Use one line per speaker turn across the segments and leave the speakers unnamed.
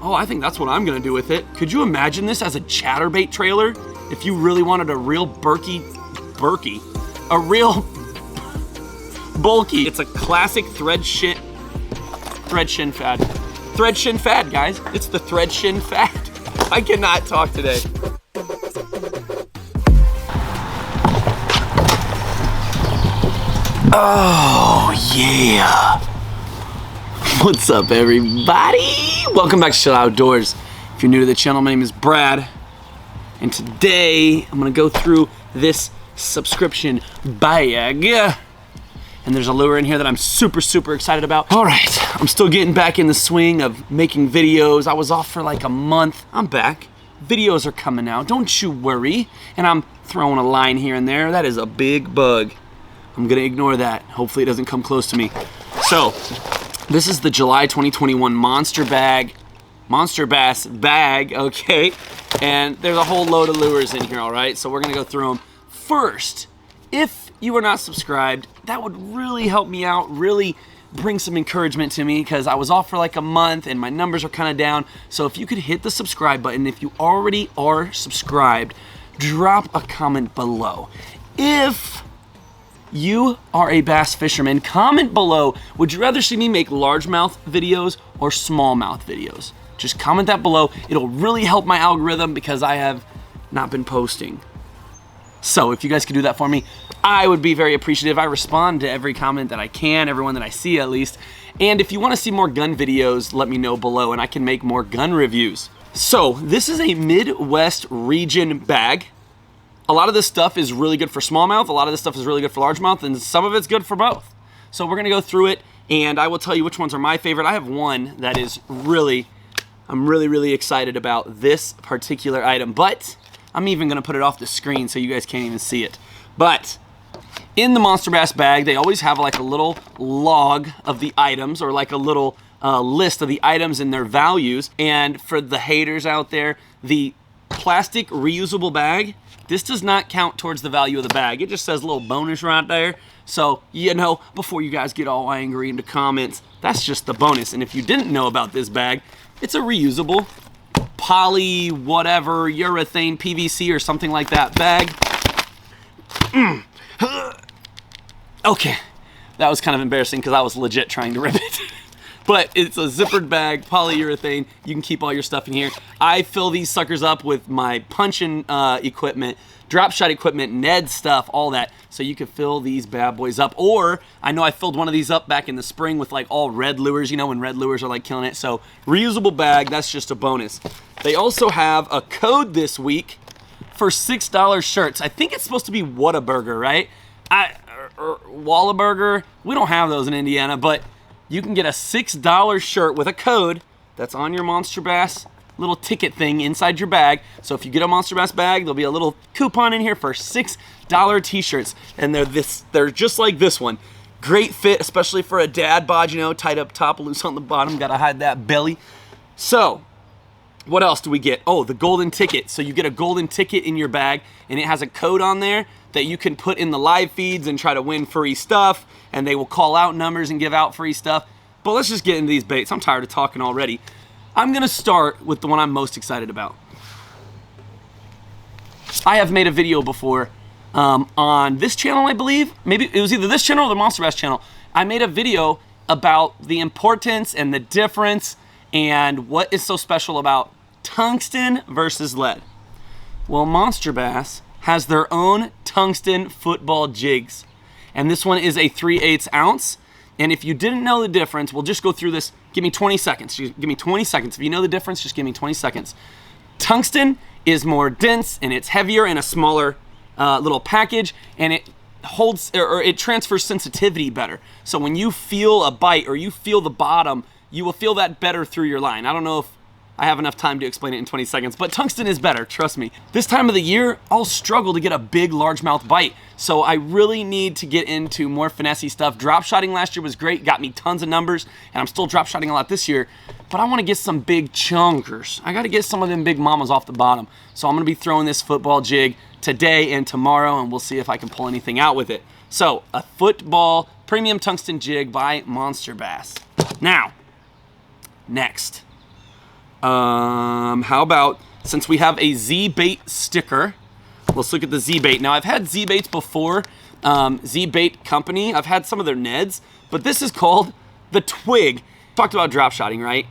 Oh, I think that's what I'm gonna do with it. Could you imagine this as a chatterbait trailer? If you really wanted a real bulky. It's a classic thread shin fad. Thread shin fad, guys. It's the thread shin fad. I cannot talk today. Oh, yeah. What's up, everybody? Welcome back to Chill Outdoors. If you're new to the channel, my name is Brad. And today, I'm gonna go through this subscription bag. And there's a lure in here that I'm super excited about. All right, I'm still getting back in the swing of making videos. I was off for like a month. I'm back. Videos are coming out, don't you worry. And I'm throwing a line here and there. That is a big bug. I'm gonna ignore that. Hopefully it doesn't come close to me. So, this is the July 2021 Monster Bass bag, okay? And there's a whole load of lures in here, all right? So we're gonna go through them. First, if you are not subscribed, that would really help me out, really bring some encouragement to me, because I was off for like a month and my numbers are kind of down. So if you could hit the subscribe button, if you already are subscribed, drop a comment below. If you are a bass fisherman, comment below, would you rather see me make largemouth videos or smallmouth videos? Just comment that below. It'll really help my algorithm because I have not been posting. So if you guys could do that for me, I would be very appreciative. I respond to every comment that I can, everyone that I see at least. And if you want to see more gun videos, let me know below and I can make more gun reviews. So this is a Midwest region bag. A lot of this stuff is really good for smallmouth, a lot of this stuff is really good for largemouth, and some of it's good for both. So we're gonna go through it, and I will tell you which ones are my favorite. I have one that is I'm really excited about this particular item, but I'm even gonna put it off the screen so you guys can't even see it. But in the Monster Bass bag, they always have like a little log of the items, or like a little list of the items and their values. And for the haters out there, the plastic reusable bag, this does not count towards the value of the bag. It just says a little bonus right there. So, you know, before you guys get all angry in the comments, that's just the bonus. And if you didn't know about this bag, it's a reusable poly, whatever, urethane, PVC, or something like that bag. Okay, that was kind of embarrassing because I was legit trying to rip it. But it's a zippered bag, polyurethane. You can keep all your stuff in here. I fill these suckers up with my punching equipment, drop shot equipment, Ned stuff, all that. So you can fill these bad boys up. Or I know I filled one of these up back in the spring with like all red lures, you know, when red lures are like killing it. So reusable bag, that's just a bonus. They also have a code this week for $6 shirts. I think it's supposed to be Whataburger, right? Wallaburger. We don't have those in Indiana, but you can get a $6 shirt with a code that's on your Monster Bass little ticket thing inside your bag. So if you get a Monster Bass bag, there'll be a little coupon in here for $6 t-shirts. And they're just like this one. Great fit, especially for a dad bod, you know, tight up top, loose on the bottom, gotta hide that belly. So, what else do we get? Oh, the golden ticket. So you get a golden ticket in your bag, and it has a code on there that you can put in the live feeds and try to win free stuff, and they will call out numbers and give out free stuff. But let's just get into these baits. I'm tired of talking already. I'm gonna start with the one I'm most excited about. I have made a video before on this channel, I believe. Maybe it was either this channel or the Monster Bass channel. I made a video about the importance and the difference and what is so special about tungsten versus lead. Well, Monster Bass has their own tungsten football jigs. And this one is a 3/8 ounce. And if you didn't know the difference, we'll just go through this. Give me 20 seconds. Give me 20 seconds. If you know the difference, just give me 20 seconds. Tungsten is more dense and it's heavier in a smaller little package, and it holds, or it transfers sensitivity better. So when you feel a bite or you feel the bottom, you will feel that better through your line. I don't know if I have enough time to explain it in 20 seconds, but tungsten is better, trust me. This time of the year, I'll struggle to get a big largemouth bite, so I really need to get into more finessey stuff. Drop shotting last year was great, got me tons of numbers, and I'm still drop shotting a lot this year, but I wanna get some big chunkers. I gotta get some of them big mamas off the bottom. So I'm gonna be throwing this football jig today and tomorrow, and we'll see if I can pull anything out with it. So, a football premium tungsten jig by Monster Bass. Now, next. How about, since we have a Z-Bait sticker, let's look at the Z-Bait. Now, I've had Z-Baits before, Z-Bait Company. I've had some of their Neds, but this is called the Twig. Talked about drop shotting, right?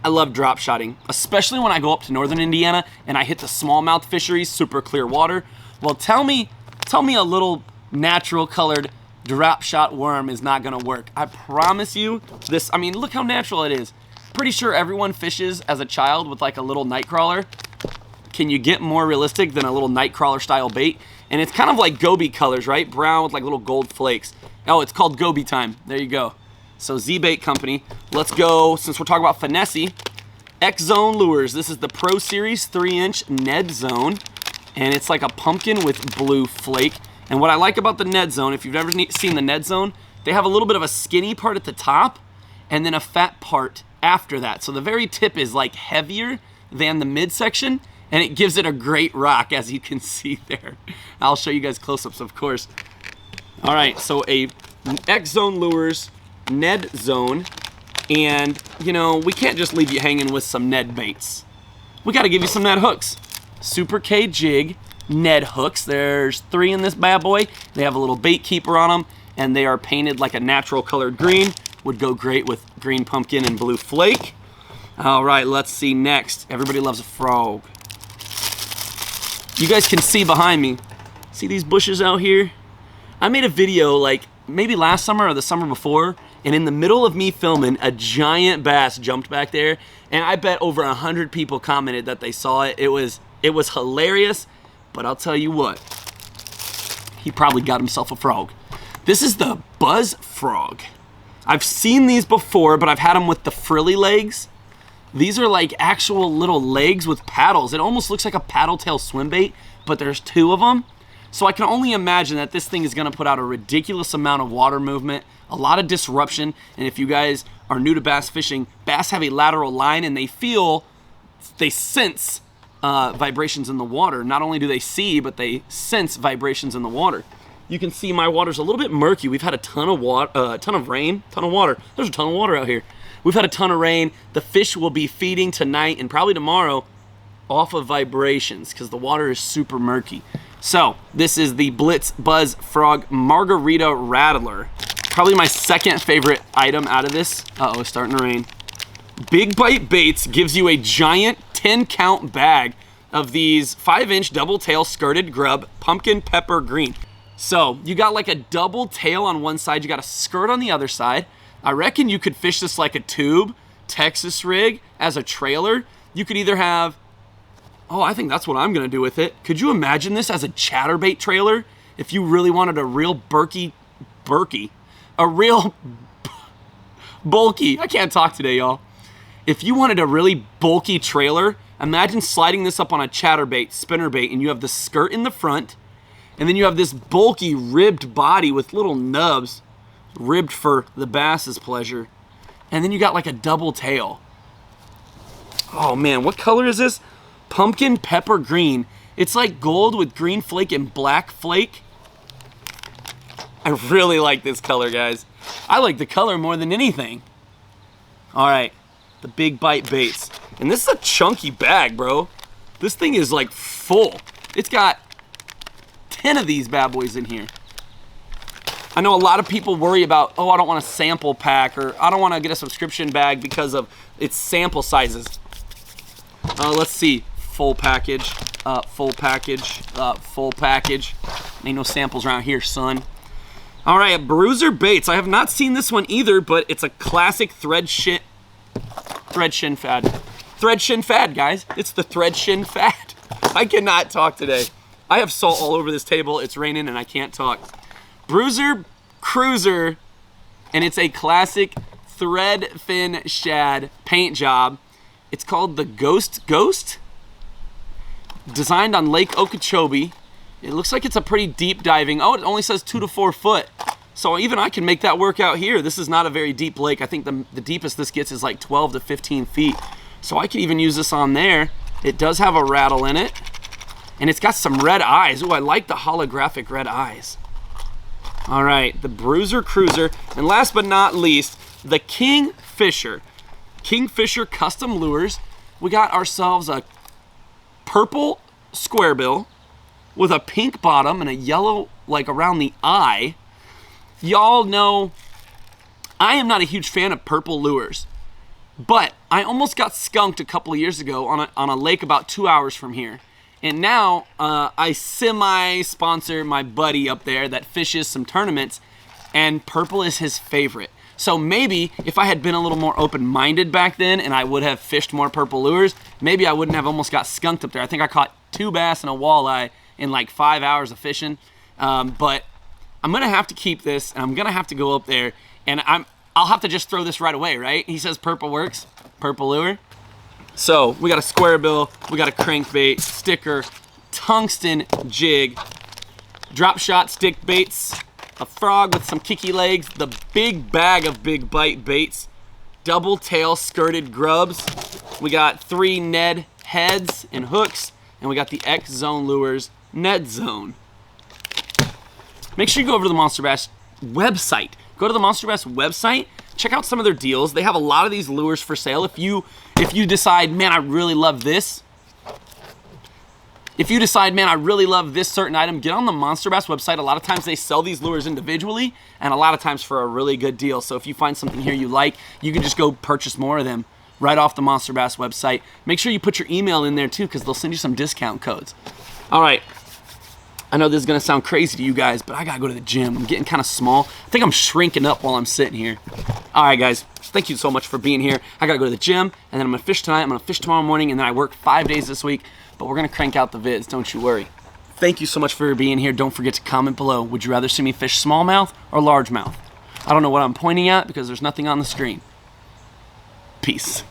I love drop shotting, especially when I go up to northern Indiana and I hit the smallmouth fisheries, super clear water. Well, tell me a little natural colored drop shot worm is not gonna work. I promise you this. I mean, look how natural it is. Pretty sure everyone fishes as a child with like a little night crawler. Can you get more realistic than a little night crawler style bait? And it's kind of like goby colors, right? Brown with like little gold flakes. Oh, it's called goby time. There you go. So Z-Bait Company. Let's go, since we're talking about finesse, X-Zone Lures. This is the Pro Series 3-inch Ned Zone. And it's like a pumpkin with blue flake. And what I like about the Ned Zone, if you've ever seen the Ned Zone, they have a little bit of a skinny part at the top and then a fat part after that. So the very tip is like heavier than the midsection, and it gives it a great rock, as you can see there. I'll show you guys close-ups, of course. All right, so a X-Zone Lures Ned Zone, and you know, we can't just leave you hanging with some Ned baits. We got to give you some Ned hooks. Super K Jig Ned hooks. There's 3 in this bad boy. They have a little bait keeper on them, and they are painted like a natural colored green. Would go great with green pumpkin and blue flake. All right, let's see next. Everybody loves a frog. You guys can see behind me. See these bushes out here? I made a video like maybe last summer or the summer before, and in the middle of me filming, a giant bass jumped back there, and I bet over 100 people commented that they saw it. It was hilarious, but I'll tell you what, he probably got himself a frog. This is the Buzz Frog. I've seen these before, but I've had them with the frilly legs. These are like actual little legs with paddles. It almost looks like a paddle tail swim bait, but there's 2 of them. So I can only imagine that this thing is gonna put out a ridiculous amount of water movement, a lot of disruption, and if you guys are new to bass fishing, bass have a lateral line and they sense vibrations in the water. Not only do they see, but they sense vibrations in the water. You can see my water's a little bit murky. We've had a ton of rain, ton of water. There's a ton of water out here. We've had a ton of rain. The fish will be feeding tonight and probably tomorrow off of vibrations because the water is super murky. So this is the Blitz Buzz Frog Margarita Rattler. Probably my second favorite item out of this. Uh-oh, it's starting to rain. Big Bite Baits gives you a giant 10-count bag of these 5-inch double tail skirted grub pumpkin pepper green. So you got like a double tail on one side, you got a skirt on the other side. I reckon you could fish this like a tube, Texas rig, as a trailer. You could either have, oh, I think that's what I'm gonna do with it. Could you imagine this as a chatterbait trailer? If you really wanted a real bulky, I can't talk today, y'all. If you wanted a really bulky trailer, imagine sliding this up on a chatterbait, spinnerbait, and you have the skirt in the front, and then you have this bulky ribbed body with little nubs, ribbed for the bass's pleasure, and then you got like a double tail. Oh man, what color is this? Pumpkin pepper green. It's like gold with green flake and black flake. I really like this color, guys. I like the color more than anything. All right, the Big Bite Baits. And this is a chunky bag, bro. This thing is like full. It's got 10 of these bad boys in here. I know a lot of people worry about, oh, I don't want a sample pack, or I don't want to get a subscription bag because of its sample sizes. Let's see, full package, full package, full package. Ain't no samples around here, son. All right, Bruiser Baits. I have not seen this one either, but it's a classic thread shin fad. Thread shin fad, guys. It's the thread shin fad. I cannot talk today. I have salt all over this table. It's raining and I can't talk. Bruiser Cruiser, and it's a classic thread fin shad paint job. It's called the Ghost. Designed on Lake Okeechobee. It looks like it's a pretty deep diving. Oh, it only says 2 to 4 foot. So even I can make that work out here. This is not a very deep lake. I think the deepest this gets is like 12 to 15 feet. So I could even use this on there. It does have a rattle in it. And it's got some red eyes. Ooh, I like the holographic red eyes. All right, the Bruiser Cruiser. And last but not least, the Kingfisher. Kingfisher Custom Lures. we got ourselves a purple square bill with a pink bottom and a yellow like around the eye. Y'all know I am not a huge fan of purple lures, but I almost got skunked a couple of years ago on a lake about 2 hours from here. And now I semi-sponsor my buddy up there that fishes some tournaments, and purple is his favorite. So maybe if I had been a little more open-minded back then and I would have fished more purple lures, maybe I wouldn't have almost got skunked up there. I think I caught 2 bass and a walleye in like 5 hours of fishing. But I'm gonna have to keep this, and I'm gonna have to go up there, and I'll have to just throw this right away, right? He says purple works, purple lure. So we got a square bill, we got a crankbait, sticker, tungsten jig, drop shot stick baits, a frog with some kicky legs, the big bag of big bite baits, double tail skirted grubs. We got 3 Ned heads and hooks, and we got the X Zone Lures Ned Zone. Make sure you go over to the Monster Bass website. Go to the Monster Bass website, check out some of their deals. They have a lot of these lures for sale. If you decide, man, I really love this. If you decide, man, I really love this certain item, get on the Monster Bass website. A lot of times they sell these lures individually, and a lot of times for a really good deal. So if you find something here you like, you can just go purchase more of them right off the Monster Bass website. Make sure you put your email in there too, because they'll send you some discount codes. All right. I know this is gonna sound crazy to you guys, but I gotta go to the gym. I'm getting kind of small. I think I'm shrinking up while I'm sitting here. All right, guys, thank you so much for being here. I gotta go to the gym, and then I'm gonna fish tonight, I'm gonna fish tomorrow morning, and then I work 5 days this week, but we're gonna crank out the vids, don't you worry. Thank you so much for being here. Don't forget to comment below. Would you rather see me fish smallmouth or largemouth? I don't know what I'm pointing at because there's nothing on the screen. Peace.